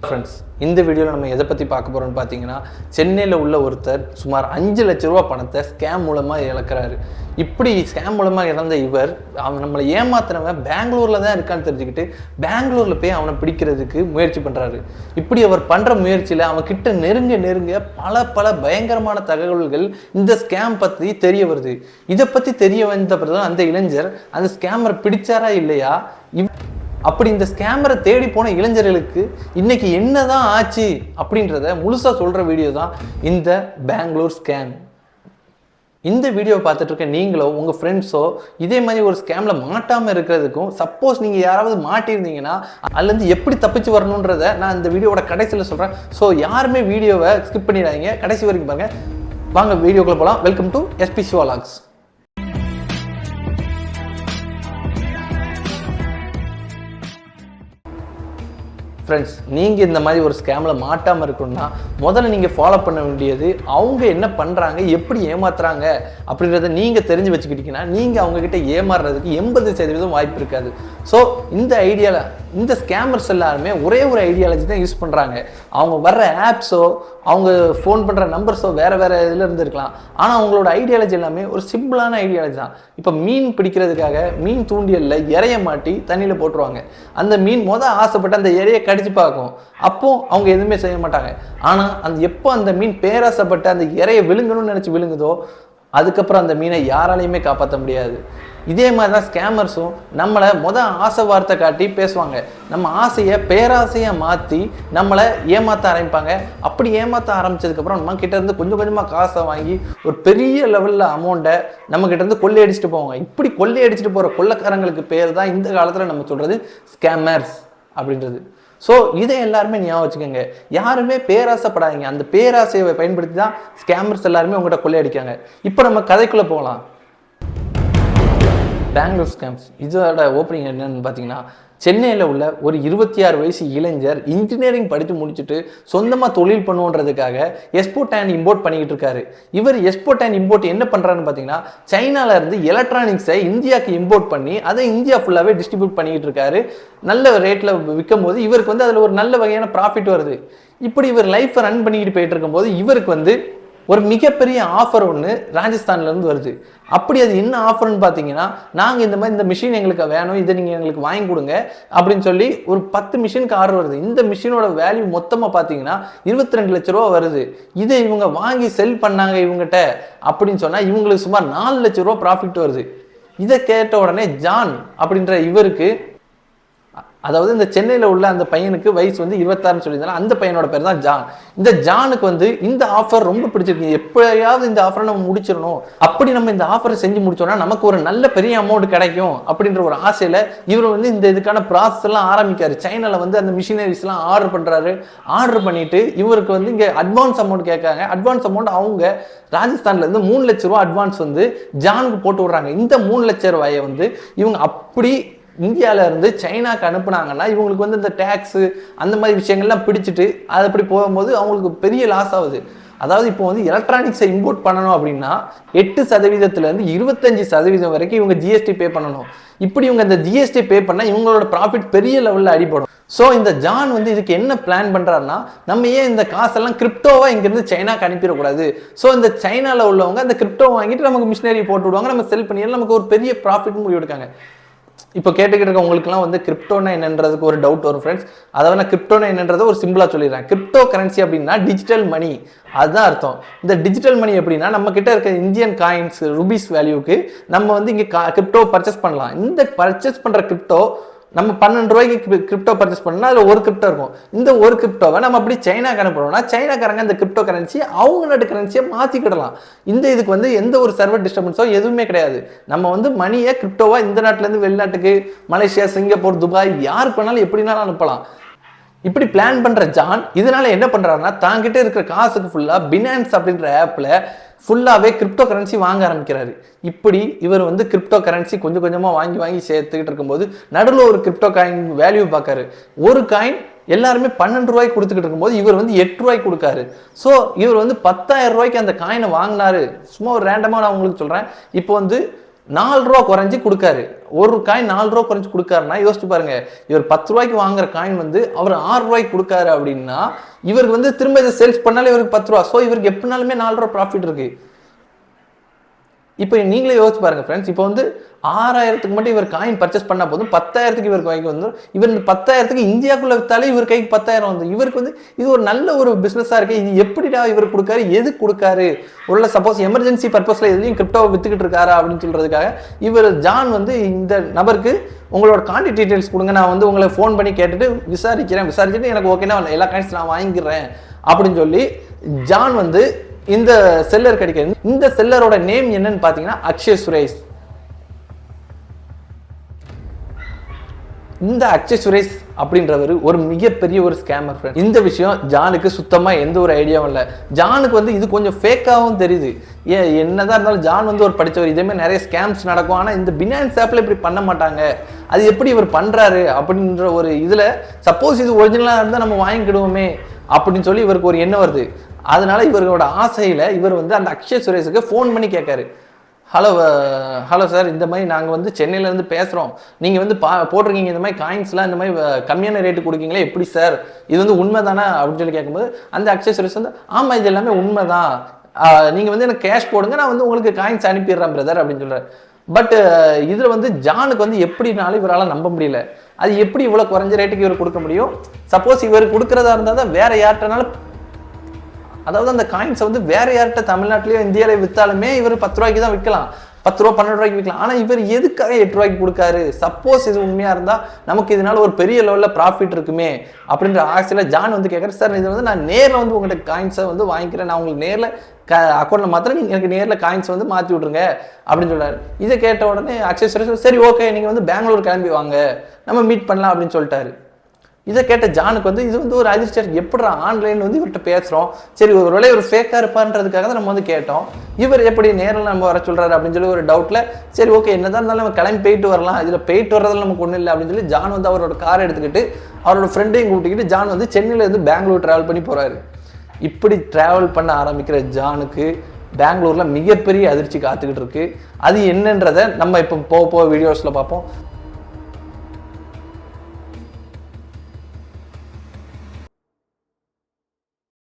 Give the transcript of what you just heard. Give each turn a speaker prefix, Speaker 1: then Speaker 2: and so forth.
Speaker 1: Friends, இந்த வீடியோவில் நம்ம எதை பற்றி பார்க்க போகிறோம்னு பார்த்தீங்கன்னா, சென்னையில் உள்ள ஒருத்தர் சுமார் 5 லட்ச ரூபா பணத்தை ஸ்கேம் மூலமாக இழக்கிறாரு. இப்படி ஸ்கேம் மூலமாக இழந்த இவர் நம்மளை ஏமாத்துறவன் பெங்களூரில் தான் இருக்கான்னு தெரிஞ்சுக்கிட்டு பெங்களூரில் போய் அவனை பிடிக்கிறதுக்கு முயற்சி பண்ணுறாரு. இப்படி அவர் பண்ணுற முயற்சியில் அவன் கிட்ட நெருங்க பல பயங்கரமான தகவல்கள் இந்த ஸ்கேம் பற்றி தெரிய வருது. இதை பற்றி தெரிய வந்த பிறகு அந்த இளைஞர் அந்த ஸ்கேமரை பிடிச்சாரா இல்லையா, அப்படி இந்த ஸ்கேமரை தேடி போன இளைஞர்களுக்கு இன்னைக்கு என்னதான் ஆச்சு அப்படின்றத முழுசா சொல்ற வீடியோ தான் இந்த பெங்களூர் ஸ்கேம். இந்த வீடியோவை பார்த்துட்டு இருக்க நீங்களோ உங்க ஃப்ரெண்ட்ஸோ இதே மாதிரி ஒரு ஸ்கேம்ல மாட்டாம இருக்கிறதுக்கும், சப்போஸ் நீங்க யாராவது மாட்டியிருந்தீங்கன்னா அதுலேருந்து எப்படி தப்பிச்சு வரணுன்றத நான் இந்த வீடியோவோட கடைசியில் சொல்றேன். ஸோ யாருமே வீடியோவை ஸ்கிப் பண்ணிடாதீங்க, கடைசி வரைக்கும் பாருங்க. வாங்க வீடியோக்குள்ள போகலாம். Welcome to SP Shiva Vlogs. Friends, நீங்கள் இந்த மாதிரி ஒரு ஸ்கேமில் மாட்டாமல் இருக்கணும்னா முதல்ல நீங்கள் ஃபாலோ பண்ண வேண்டியது, அவங்க என்ன பண்ணுறாங்க, எப்படி ஏமாத்துறாங்க அப்படின்றத நீங்கள் தெரிஞ்சு வச்சுக்கிட்டீங்கன்னா நீங்கள் அவங்கக்கிட்ட ஏமாறுறதுக்கு 80% வாய்ப்பு இருக்காது. ஸோ இந்த ஸ்கேமர்ஸ் எல்லாருமே ஒரே ஒரு ஐடியாலஜி தான் யூஸ் பண்ணுறாங்க. அவங்க வர்ற ஆப்ஸோ அவங்க ஃபோன் பண்ணுற நம்பர்ஸோ வேறு இதில் இருந்துருக்கலாம். ஆனால் அவங்களோட ஐடியாலஜி எல்லாமே ஒரு சிம்பிளான ஐடியாலஜி தான். இப்போ மீன் பிடிக்கிறதுக்காக மீன் தூண்டியலில் இறைய மாட்டி தண்ணியில் போட்டுருவாங்க. அந்த மீன் ஆசைப்பட்டு அந்த இறையை கடிச்சு பார்க்கும். அப்போ அவங்க எதுவுமே செய்ய மாட்டாங்க. ஆனால் எப்போ அந்த மீன் பேராசைப்பட்டு அந்த இறையை விழுங்கணும்னு நினச்சி விழுங்குதோ அதுக்கப்புறம் அந்த மீனை யாராலையுமே காப்பாற்ற முடியாது. இதே மாதிரி தான் ஸ்கேமர்ஸும் நம்மளை ஆசை வார்த்தை காட்டி பேசுவாங்க. நம்ம ஆசையை பேராசையாக மாற்றி நம்மளை ஏமாற்ற ஆரம்பிப்பாங்க. அப்படி ஏமாற்ற ஆரம்பித்ததுக்கப்புறம் நம்ம கிட்டேருந்து கொஞ்சம் கொஞ்சமாக காசை வாங்கி ஒரு பெரிய லெவலில் அமௌண்ட்டை நம்ம கிட்டேருந்து கொள்ளையடிச்சிட்டு போவாங்க. இப்படி கொள்ளையடிச்சிட்டு போகிற கொள்ளைக்காரங்களுக்கு பேர் தான் இந்த காலத்தில் நம்ம சொல்கிறது ஸ்கேமர்ஸ் அப்படின்றது. ஸோ இதை எல்லாருமே ஞாபகம் வச்சுக்கோங்க. யாருமே பேராசைப்படாதீங்க. அந்த பேராசையை பயன்படுத்தி தான் ஸ்கேமர்ஸ் எல்லாருமே உங்கள்கிட்ட கொள்ளையடிக்காங்க. இப்போ நம்ம கதைக்குள்ளே போகலாம். பெங்களூர் ஸ்கேம்ஸ் இதோட ஓப்பனிங் என்னன்னு பார்த்தீங்கன்னா, சென்னையில் உள்ள ஒரு 26 வயசு இளைஞர் இன்ஜினியரிங் படித்து முடிச்சுட்டு சொந்தமாக தொழில் பண்ணுவோன்றதுக்காக எக்ஸ்போர்ட் அண்ட் இம்போர்ட் பண்ணிக்கிட்டு இருக்காரு. இவர் எக்ஸ்போர்ட் அண்ட் இம்போர்ட் என்ன பண்ணுறாருன்னு பார்த்தீங்கன்னா, சைனாவிலேருந்து எலக்ட்ரானிக்ஸை இந்தியாவுக்கு இம்போர்ட் பண்ணி அதை இந்தியா ஃபுல்லாகவே டிஸ்ட்ரிபியூட் பண்ணிக்கிட்டு இருக்காரு. நல்ல ரேட்டில் விற்கும் போது இவருக்கு அதில் ஒரு நல்ல வகையான ப்ராஃபிட் வருது. இப்படி இவர் லைஃப்பை ரன் பண்ணிக்கிட்டு போயிட்டு இருக்கும்போது இவருக்கு ஒரு மிகப்பெரிய ஆஃபர் ஒன்று ராஜஸ்தான்லேருந்து வருது. அப்படி அது என்ன ஆஃபர்னு பார்த்தீங்கன்னா, நாங்கள் இந்த மாதிரி இந்த மிஷின் எங்களுக்கு வேணும், இதை நீங்கள் எங்களுக்கு வாங்கி கொடுங்க அப்படின்னு சொல்லி ஒரு 10 மிஷினுக்கு ஆர்டர் வருது. இந்த மிஷினோட வேல்யூ மொத்தமாக பார்த்தீங்கன்னா 22 லட்ச ரூபா வருது. இதை இவங்க வாங்கி செல் பண்ணாங்க இவங்ககிட்ட அப்படின்னு சொன்னால் இவங்களுக்கு சுமார் 4 லட்ச ரூபா ப்ராஃபிட் வருது. இதை கேட்ட உடனே ஜான் அப்படின்ற இவருக்கு, அதாவது இந்த சென்னையில் உள்ள அந்த பையனுக்கு வயசு 26 சொல்லியிருந்தாலும் அந்த பையனோட பேர் தான் ஜான். இந்த ஜானுக்கு இந்த ஆஃபர் ரொம்ப பிடிச்சிருக்கு. எப்படியாவது இந்த ஆஃபரை நம்ம முடிச்சிடணும், அப்படி நம்ம இந்த ஆஃபரை செஞ்சு முடிச்சோம்னா நமக்கு ஒரு நல்ல பெரிய அமௌண்ட் கிடைக்கும் அப்படின்ற ஒரு ஆசையில் இவர் இந்த இதுக்கான ப்ராசஸ் எல்லாம் ஆரம்பிக்காரு. சைனாவில் அந்த மிஷினரிஸ்லாம் ஆர்டர் பண்ணுறாரு. ஆர்டர் பண்ணிட்டு இவருக்கு இங்கே அட்வான்ஸ் அமௌண்ட் கேட்காங்க. அட்வான்ஸ் அமௌண்ட் அவங்க ராஜஸ்தான்லேருந்து 3 லட்ச ரூபா அட்வான்ஸ் ஜானுக்கு போட்டு விடுறாங்க. இந்த 3 லட்ச ரூபாயை இவங்க அப்படி இந்தியாவிலேருந்து சைனாக்கு அனுப்புனாங்கன்னா இவங்களுக்கு இந்த டேக்ஸு அந்த மாதிரி விஷயங்கள்லாம் பிடிச்சிட்டு அது அப்படி போகும்போது அவங்களுக்கு பெரிய லாஸ் ஆகுது. அதாவது இப்போ எலக்ட்ரானிக்ஸை இம்போர்ட் பண்ணணும் அப்படின்னா 8% 25% வரைக்கும் இவங்க GST பே பண்ணணும். இப்படி இவங்க இந்த GST பே பண்ணால் இவங்களோட ப்ராஃபிட் பெரிய லெவலில் அடிபடும். ஸோ இந்த ஜான் இதுக்கு என்ன பிளான் பண்ணுறாருன்னா, நம்ம ஏன் இந்த காசெல்லாம் கிரிப்டோவாக இங்கேருந்து சைனாக்கு அனுப்பிடக்கூடாது. ஸோ இந்த சைனாவில் உள்ளவங்க அந்த கிரிப்டோ வாங்கிட்டு நமக்கு மிஷினரி போட்டு விடுவாங்க, நம்ம செல் பண்ணிடலாம், நமக்கு ஒரு பெரிய ப்ராஃபிட் முடிவு எடுக்காங்க. இப்போ கேட்டுக்கிட்டு இருக்க உங்களுக்குலாம் கிரிப்டோனா என்னன்றதுக்கு ஒரு டவுட் வரும் ஃப்ரெண்ட்ஸ். அதாவது நான் கிரிப்டோனா என்னன்றதை ஒரு சிம்பிளாக சொல்லிடுறேன். கிரிப்டோ கரன்சி அப்படின்னா டிஜிட்டல் மணி, அதுதான் அர்த்தம். இந்த டிஜிட்டல் மணி எப்படின்னா, நம்ம கிட்ட இருக்க இந்தியன் காயின்ஸ் ருபீஸ் வேல்யூக்கு நம்ம இங்கே கிரிப்டோ பர்ச்சேஸ் பண்ணலாம். இந்த பர்ச்சேஸ் பண்ணுற கிரிப்டோ நம்ம 12 ரூபாய்க்கு கிரிப்டோ பர்ச்சேஸ் பண்ணால் அதில் ஒரு கிரிப்டோ இருக்கும். இந்த ஒரு கிரிப்டோவை நம்ம அப்படி சைனாக்கு அனுப்புறோம்னா சைனாக்காரங்க இந்த கிரிப்டோ கரன்சி அவங்க நாட்டு கரன்சியை மாற்றிக்கிடலாம். இதுக்கு எந்த ஒரு சர்வர் டிஸ்டர்பன்ஸோ எதுவுமே கிடையாது. நம்ம மணியை கிரிப்டோவாக இந்த நாட்டிலேருந்து வெளிநாட்டுக்கு, மலேசியா, சிங்கப்பூர், துபாய் யாருக்கு வேணாலும் எப்படினாலும் அனுப்பலாம். இப்படி பிளான் பண்ணுற ஜான் இதனால என்ன பண்ணுறாருன்னா, தாங்கிட்ட இருக்கிற காசுக்கு ஃபுல்லாக பினான்ஸ் அப்படின்ற ஆப்பில் ஃபுல்லாகவே கிரிப்டோ கரன்சி வாங்க ஆரம்பிக்கிறாரு. இப்படி இவர் கிரிப்டோ கரன்சி கொஞ்சம் கொஞ்சமாக வாங்கி சேர்த்துக்கிட்டு இருக்கும்போது நடுவில் ஒரு கிரிப்டோ காயின் வேல்யூ பார்க்காரு. ஒரு காயின் எல்லாருமே 12 ரூபாய்க்கு கொடுத்துக்கிட்டு இருக்கும்போது இவர் 8 ரூபாய்க்கு கொடுக்காரு. ஸோ இவர் 10,000 ரூபாய்க்கு அந்த காயினை வாங்கினாரு. சும்மா ஒரு ரேண்டமாக நான் உங்களுக்கு சொல்கிறேன். இப்போ ரூபா குறைஞ்சி கொடுக்காரு. ஒரு காயின் ரூபா குறைஞ்சி கொடுக்காருன்னா யோசிச்சு பாருங்க, இவர் 10 ரூபாய்க்கு வாங்குற காயின் வந்து அவர் 6 ரூபாய்க்கு கொடுக்காரு அப்படின்னா இவருக்கு வந்து திரும்ப இதை சேல்ஸ் பண்ணாலே இவருக்கு 10 ரூபா. ஸோ இவருக்கு எப்படினாலுமே 4 ரூபா ப்ராஃபிட் இருக்கு. இப்போ நீங்களே யோசிச்சு பாருங்க ஃப்ரெண்ட்ஸ், இப்போ வந்து 6000க்கு மட்டும் இவர் காயின் பர்ச்சேஸ் பண்ணா போதும், 10,000க்கு இவர் கைக்கு வந்து, இவர் இந்த 10,000க்கு இந்தியாவுக்குள்ள வித்தாலே இவர் கைக்கு 10,000 வந்து, இவருக்கு வந்து இது ஒரு நல்ல ஒரு பிசினஸா இருக்கு. இது எப்படிடா இவர் கொடுக்காரு, எது கொடுக்காரு, ஒரு சப்போஸ் எமர்ஜென்சி பர்பஸ்ல எதுலையும் கிரிப்டோவை வித்துக்கிட்டு இருக்காரா அப்படின்னு சொல்றதுக்காக இவர் ஜான் வந்து இந்த நபருக்கு உங்களோட கான்டாக்ட் டீடைல்ஸ் கொடுங்க, நான் வந்து உங்களை ஃபோன் பண்ணி கேட்டுட்டு விசாரிச்சுட்டு எனக்கு ஓகேனா எல்லா காயின்ஸ் நான் வாங்கிக்கிறேன் அப்படின்னு சொல்லி ஜான் வந்து இந்த செல்லர் கிடைக்கிறது. இந்த செல்லரோட நேம் என்னன்னு பாத்தீங்கன்னா அக்ஷய் சுரேஷ். இந்த அக்ஷய் சுரேஷ் அப்படின்றவர் ஒரு மிகப்பெரிய ஒரு ஸ்கேமர் ஃப்ரெண்ட். இந்த விஷயம் ஜானுக்கு சுத்தமா எந்த ஒரு ஐடியாவும் இல்லை. ஜானுக்கு வந்து இது கொஞ்சம் ஃபேக்காகவும் தெரியுது. என்னதான் இருந்தாலும் ஜான் வந்து ஒரு படித்தவர், இதே மாதிரி நிறைய ஸ்கேம்ஸ் நடக்கும். ஆனால் இந்த பினான்ஸ் ஆப்ல இப்படி பண்ண மாட்டாங்க, அது எப்படி இவர் பண்றாரு அப்படின்ற ஒரு இதுல சப்போஸ் இது ஒரிஜினலா இருந்தால் நம்ம வாங்கிக்கிடுவோமே அப்படின்னு சொல்லி இவருக்கு ஒரு எண்ணம் வருது. அதனால இவரோட ஆசையில இவர் வந்து அந்த அக்ஷய் சுரேஷுக்கு ஃபோன் பண்ணி கேட்காரு. ஹலோ சார், இந்த மாதிரி நாங்கள் வந்து சென்னையிலேருந்து பேசுகிறோம், நீங்கள் வந்து போட்டிருக்கீங்க இந்த மாதிரி காயின்ஸ்லாம் இந்த மாதிரி கம்மியான ரேட்டு கொடுக்கீங்களே, எப்படி சார் இது வந்து உண்மை தானே அப்படின்னு சொல்லி கேட்கும்போது அந்த அக்ஷய் சுரேஷ் வந்து ஆமாம் இது எல்லாமே உண்மை தான், நீங்கள் வந்து எனக்கு கேஷ் போடுங்க, நான் வந்து உங்களுக்கு காயின்ஸ் அனுப்பிடுறேன் பிரதர் அப்படின்னு சொல்கிறார். பட் இதில் வந்து ஜானுக்கு வந்து எப்படினாலும் இவரால் நம்ப முடியல. அது எப்படி இவ்வளோ குறைஞ்ச ரேட்டுக்கு இவர் கொடுக்க முடியும்? சப்போஸ் இவர் கொடுக்குறதா இருந்தால் தான் வேற யார்கிட்டனாலும், அதாவது அந்த காயின்ஸை வந்து வேற யார்கிட்ட தமிழ்நாட்டிலேயோ இந்தியாவிலேயே விற்றாலுமே இவர் 10 ரூபாய்க்கு தான் விற்கலாம், 10 ரூபா 12 ரூபாய்க்கு விற்கலாம். ஆனால் இவர் எதுக்காக 8 ரூபாய்க்கு கொடுக்காரு? சப்போஸ் இது உண்மையாக இருந்தால் நமக்கு இதனால ஒரு பெரிய லெவலில் ப்ராஃபிட் இருக்குமே அப்படின்ற ஆசையில் ஜான் வந்து கேட்குறேன். சார் இது வந்து நான் நேரில் வந்து உங்கள்கிட்ட காயின்ஸை வந்து வாங்கிக்கிறேன், நான் உங்களுக்கு நேரில் அக்கௌண்ட்டில் மாத்திரம் நீங்கள் எனக்கு நேரில் காயின்ஸ் வந்து மாற்றி விட்ருங்க அப்படின்னு சொல்கிறார். இதை கேட்ட உடனே அக்ஷய் சுரேஷ் சரி ஓகே நீங்கள் வந்து பெங்களூர் கிளம்பி வாங்க, நம்ம மீட் பண்ணலாம் அப்படின்னு சொல்லிட்டாரு. இதை கேட்ட ஜானுக்கு வந்து இது வந்து ஒரு அதிர்ச்சியாக, எப்படா ஆன்லைன் வந்து இவர்கிட்ட பேசுகிறோம், சரி ஒரு வேளை ஒரு ஃபேக்காக இருப்பான்றதுக்காக தான் நம்ம வந்து கேட்டோம், இவர் எப்படி நேரில் நம்ம வர சொல்கிறாரு அப்படின்னு சொல்லி ஒரு டவுட்டில் சரி ஓகே என்னதான் இருந்தாலும் நம்ம கிளம்பி போயிட்டு வரலாம், இதில் போயிட்டு வர்றதில் நமக்கு ஒன்றும் இல்லை அப்படின்னு சொல்லி ஜான் வந்து அவரோட காரை எடுத்துக்கிட்டு அவரோட ஃப்ரெண்டையும் கூப்பிட்டுக்கிட்டு ஜான் வந்து சென்னையிலேருந்து பெங்களூர் ட்ராவல் பண்ணி போகிறாரு. இப்படி ட்ராவல் பண்ண ஆரம்பிக்கிற ஜானுக்கு பெங்களூரில் மிகப்பெரிய அதிர்ச்சி காத்துக்கிட்டு இருக்கு. அது என்னன்றதை நம்ம இப்போ போக வீடியோஸில் பார்ப்போம்.